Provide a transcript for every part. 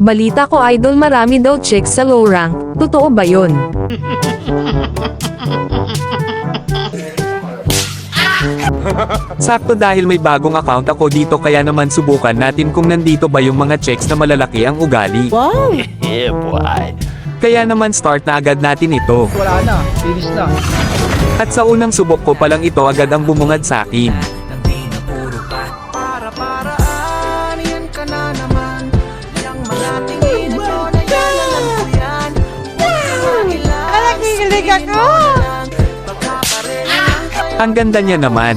Balita ko idol marami daw chicks sa low rank, totoo ba yun? Sakto dahil may bagong account ako dito kaya naman subukan natin kung nandito ba yung mga chicks na malalaki ang ugali. Wow! Yeah, boy. Kaya naman start na agad natin ito. Wala na, finish na. At sa unang subok ko palang ito agad ang bumungad sa akin. Nakikilig ako! Ang ganda niya naman.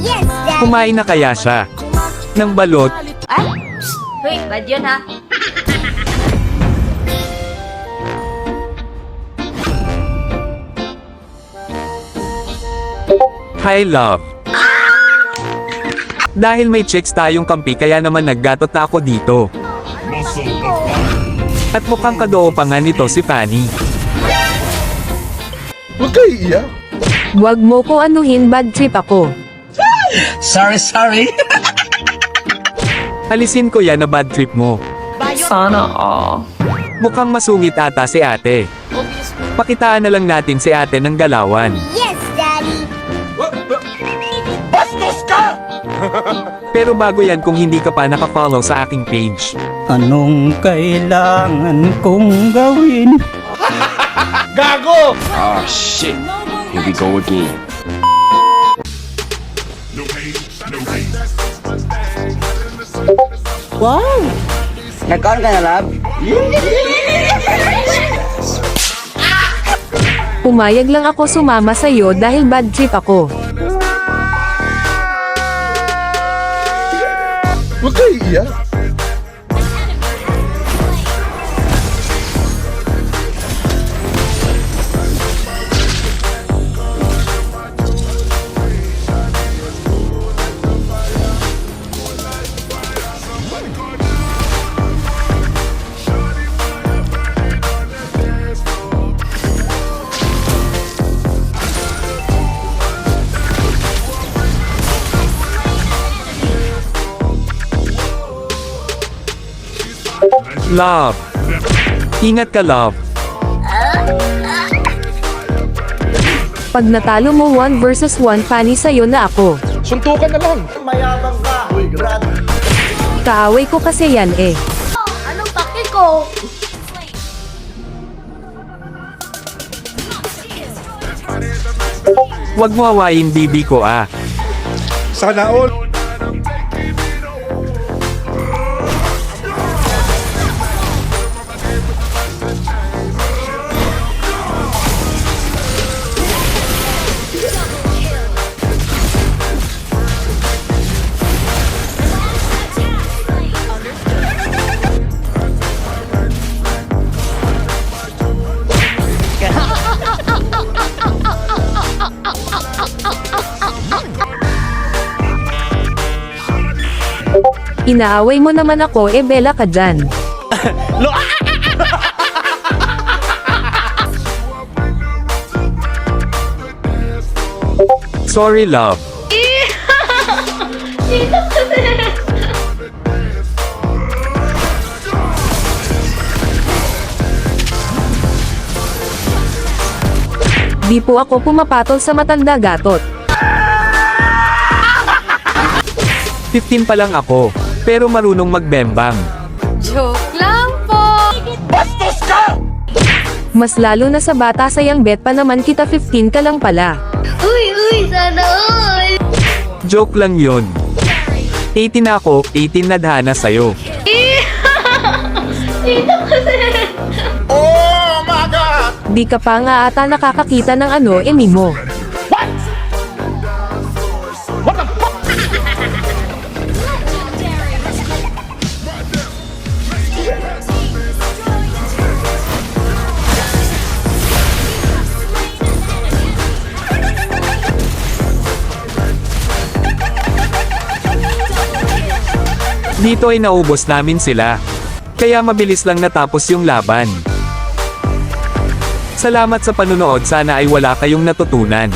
Kumain na kaya siya ng balot. Ay! Psst! Hoy, bad yun ha? Hi love. Dahil may chicks tayong kampi kaya naman naggatot na ako dito. At mukhang kadoo pa nga nito si Fanny. Huwag kayo iiyak. Huwag mo ko anuhin, bad trip ako. Sorry. Alisin ko yan na bad trip mo. Sana all. Mukhang masungit ata si ate. Pakitaan na lang natin si ate ng galawan. Yes, Daddy! Bastos ka! Pero bago yan kung hindi ka pa nakafollow sa aking page. Anong kailangan kong gawin? Gago! Oh, shit. Here we go again. Wow! Nagkaroon ka na, love? Pumayag lang ako sumama sa'yo dahil bad trip ako. Huwag kayo iiyak. Love. Ingat ka love. Pag natalo mo 1 versus 1 Fanny sa'yo na ako. Suntukan na lang. Mayabang ka! Uy, Brad! Kaaway ko kasi yan eh. Anong pake ko? Huwag mo hawain bibi ko ah. Sana all. Inaaway mo naman ako eh bela ka dyan. Sorry love. Di po ako pumapatol sa matanda gatot. 15 pa lang ako, pero marunong magbembang. Joke lang po! Bastos ka! Mas lalo na sa bata sayang bet pa naman kita 15 ka lang pala. Uy, sana all! Joke lang yun. 18 na ako, 18 na dhana sa'yo. Dito kasi! Oh my God! Di ka pa nga ata nakakakita ng ano emi mo. What? What the fuck? Dito ay naubos namin sila. Kaya mabilis lang natapos yung laban. Salamat sa panunood, sana ay wala kayong natutunan.